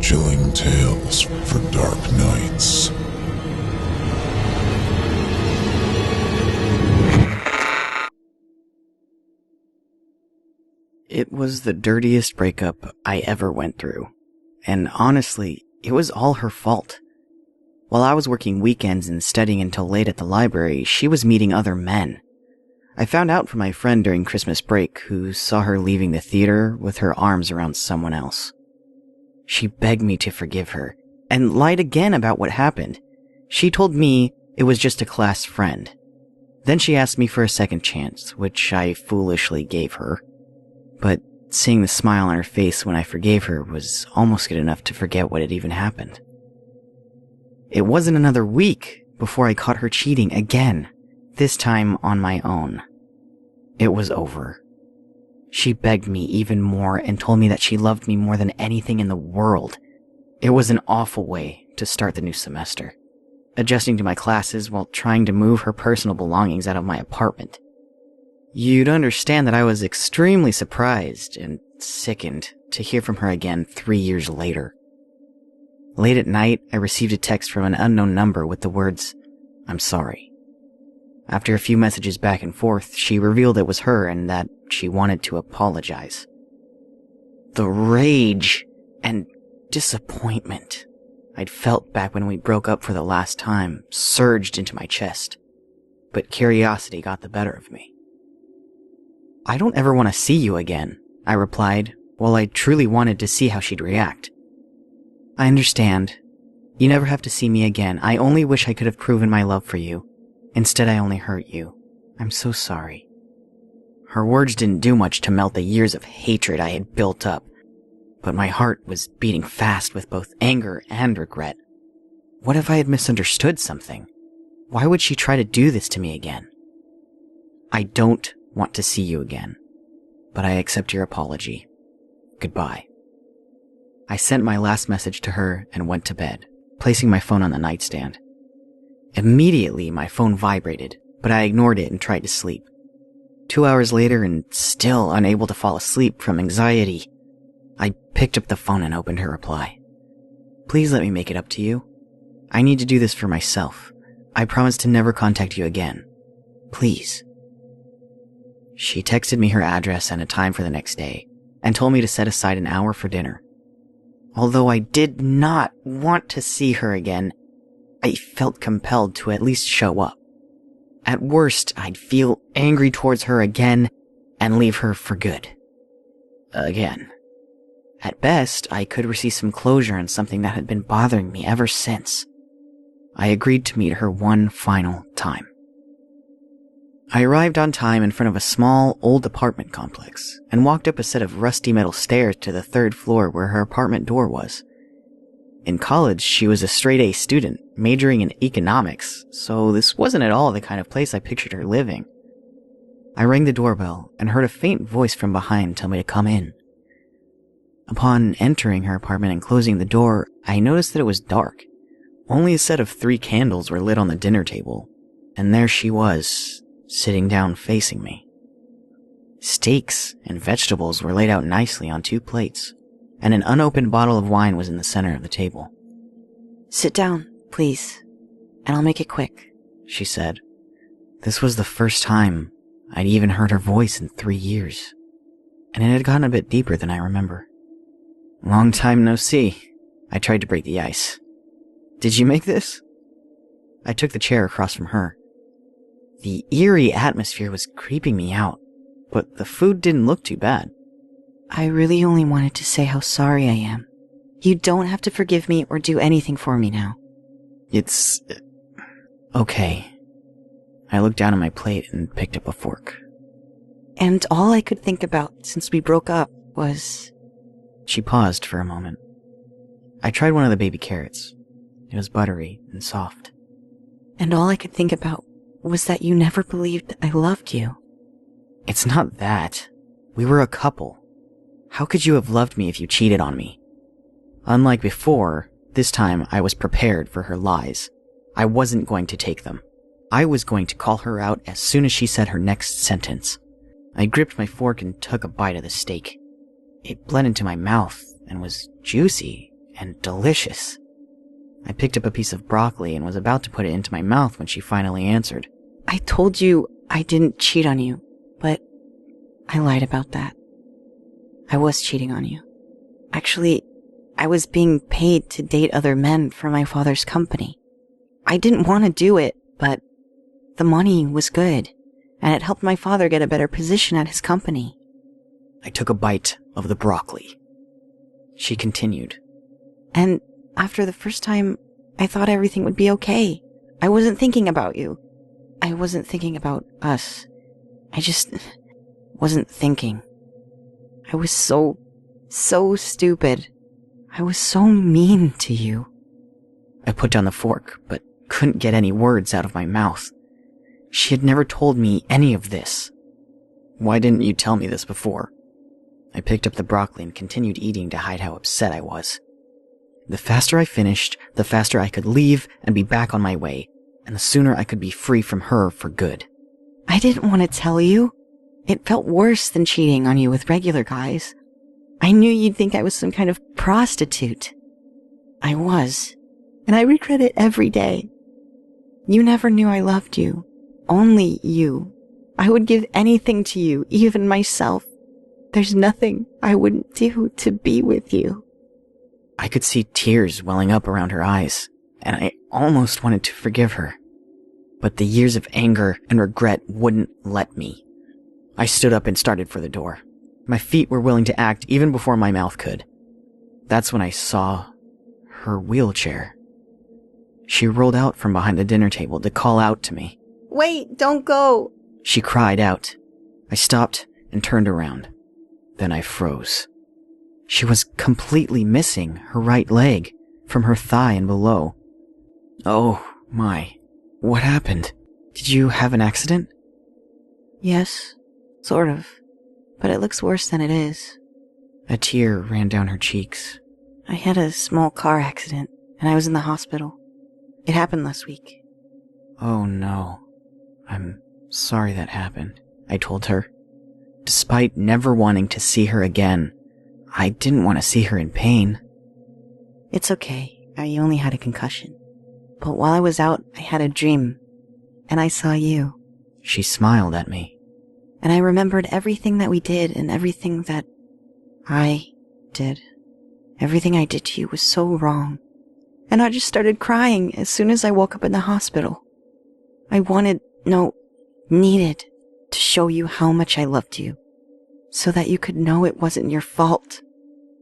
Chilling tales for dark nights. It was the dirtiest breakup I ever went through, and honestly, it was all her fault. While I was working weekends and studying until late at the library, she was meeting other men. I found out from my friend during Christmas break, who saw her leaving the theater with her arms around someone else. She begged me to forgive her, and lied again about what happened. She told me it was just a class friend. Then she asked me for a second chance, which I foolishly gave her. But seeing the smile on her face when I forgave her was almost good enough to forget what had even happened. It wasn't another week before I caught her cheating again, this time on my own. It was over. She begged me even more and told me that she loved me more than anything in the world. It was an awful way to start the new semester, adjusting to my classes while trying to move her personal belongings out of my apartment. You'd understand that I was extremely surprised and sickened to hear from her again 3 years later. Late at night, I received a text from an unknown number with the words, "I'm sorry." After a few messages back and forth, she revealed it was her and that she wanted to apologize. The rage and disappointment I'd felt back when we broke up for the last time surged into my chest, but curiosity got the better of me. "I don't ever want to see you again," I replied, while I truly wanted to see how she'd react. "I understand. You never have to see me again. I only wish I could have proven my love for you. Instead, I only hurt you. I'm so sorry." Her words didn't do much to melt the years of hatred I had built up, but my heart was beating fast with both anger and regret. What if I had misunderstood something? Why would she try to do this to me again? "I don't want to see you again, but I accept your apology. Goodbye." I sent my last message to her and went to bed, placing my phone on the nightstand. Immediately, my phone vibrated, but I ignored it and tried to sleep. 2 hours later, and still unable to fall asleep from anxiety, I picked up the phone and opened her reply. "Please let me make it up to you. I need to do this for myself. I promise to never contact you again. Please." She texted me her address and a time for the next day, and told me to set aside an hour for dinner. Although I did not want to see her again, I felt compelled to at least show up. At worst, I'd feel angry towards her again and leave her for good. Again. At best, I could receive some closure on something that had been bothering me ever since. I agreed to meet her one final time. I arrived on time in front of a small, old apartment complex, and walked up a set of rusty metal stairs to the 3rd floor where her apartment door was. In college, she was a straight-A student, majoring in economics, so this wasn't at all the kind of place I pictured her living. I rang the doorbell and heard a faint voice from behind tell me to come in. Upon entering her apartment and closing the door, I noticed that it was dark. Only a set of 3 candles were lit on the dinner table, and there she was, sitting down facing me. Steaks and vegetables were laid out nicely on 2 plates, and an unopened bottle of wine was in the center of the table. "Sit down, please, and I'll make it quick," she said. This was the first time I'd even heard her voice in 3 years, and it had gotten a bit deeper than I remember. "Long time no see." I tried to break the ice. "Did you make this?" I took the chair across from her. The eerie atmosphere was creeping me out, but the food didn't look too bad. "I really only wanted to say how sorry I am. You don't have to forgive me or do anything for me now." "It's... okay." I looked down at my plate and picked up a fork. "And all I could think about since we broke up was..." She paused for a moment. I tried one of the baby carrots. It was buttery and soft. "And all I could think about was that you never believed I loved you." "It's not that. We were a couple. How could you have loved me if you cheated on me?" Unlike before, this time I was prepared for her lies. I wasn't going to take them. I was going to call her out as soon as she said her next sentence. I gripped my fork and took a bite of the steak. It bled into my mouth and was juicy and delicious. I picked up a piece of broccoli and was about to put it into my mouth when she finally answered. I told you I didn't cheat on you, but I lied about that. I was cheating on you. Actually, I was being paid to date other men for my father's company. I didn't want to do it, but the money was good, and it helped my father get a better position at his company. I took a bite of the broccoli. She continued. And after the first time, I thought everything would be okay. I wasn't thinking about you. I wasn't thinking about us. I just wasn't thinking. I was so stupid. I was so mean to you. I put down the fork, but couldn't get any words out of my mouth. She had never told me any of this. Why didn't you tell me this before? I picked up the broccoli and continued eating to hide how upset I was. The faster I finished, the faster I could leave and be back on my way, and the sooner I could be free from her for good. I didn't want to tell you. It felt worse than cheating on you with regular guys. I knew you'd think I was some kind of prostitute. I was, and I regret it every day. You never knew I loved you. Only you. I would give anything to you, even myself. There's nothing I wouldn't do to be with you. I could see tears welling up around her eyes, and I almost wanted to forgive her. But the years of anger and regret wouldn't let me. I stood up and started for the door. My feet were willing to act even before my mouth could. That's when I saw her wheelchair. She rolled out from behind the dinner table to call out to me. Wait, don't go! She cried out. I stopped and turned around. Then I froze. She was completely missing her right leg from her thigh and below. Oh my, what happened? Did you have an accident? Yes, sort of. But it looks worse than it is. A tear ran down her cheeks. I had a small car accident, and I was in the hospital. It happened last week. Oh no. I'm sorry that happened, I told her. Despite never wanting to see her again, I didn't want to see her in pain. It's okay. I only had a concussion. But while I was out, I had a dream, and I saw you. She smiled at me. And I remembered everything that we did and everything that I did. Everything I did to you was so wrong. And I just started crying as soon as I woke up in the hospital. I needed to show you how much I loved you, so that you could know it wasn't your fault.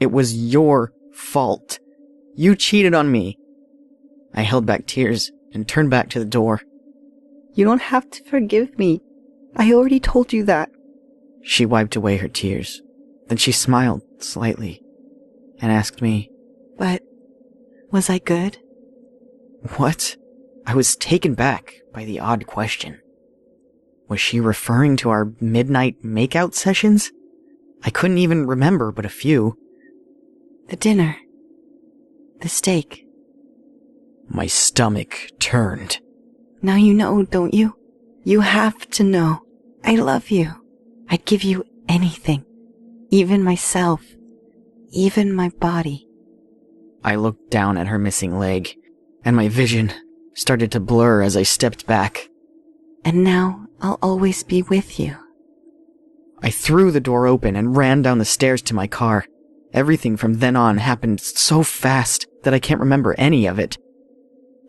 It was your fault. You cheated on me. I held back tears and turned back to the door. You don't have to forgive me. I already told you that. She wiped away her tears. Then she smiled slightly and asked me, But was I good? What? I was taken back by the odd question. Was she referring to our midnight makeout sessions? I couldn't even remember but a few. The dinner. The steak. My stomach turned. Now you know, don't you? You have to know. I love you. I'd give you anything. Even myself. Even my body. I looked down at her missing leg, and my vision started to blur as I stepped back. And now I'll always be with you. I threw the door open and ran down the stairs to my car. Everything from then on happened so fast that I can't remember any of it.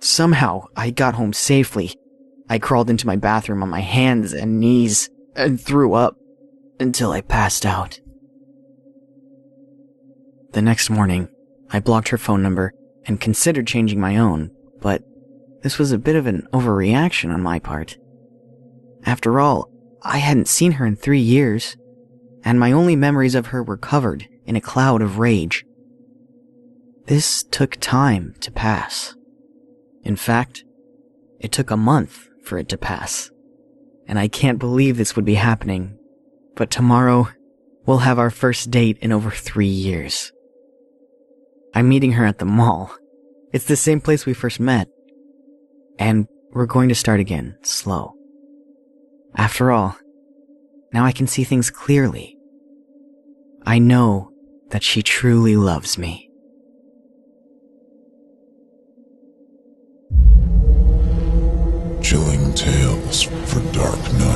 Somehow, I got home safely. I crawled into my bathroom on my hands and knees and threw up until I passed out. The next morning, I blocked her phone number and considered changing my own, but this was a bit of an overreaction on my part. After all, I hadn't seen her in 3 years, and my only memories of her were covered in a cloud of rage. This took time to pass. In fact, it took a month for it to pass. And I can't believe this would be happening, but tomorrow we'll have our first date in over 3 years. I'm meeting her at the mall. It's the same place we first met. And we're going to start again, slow. After all, now I can see things clearly. I know that she truly loves me. Tales for Dark Nights.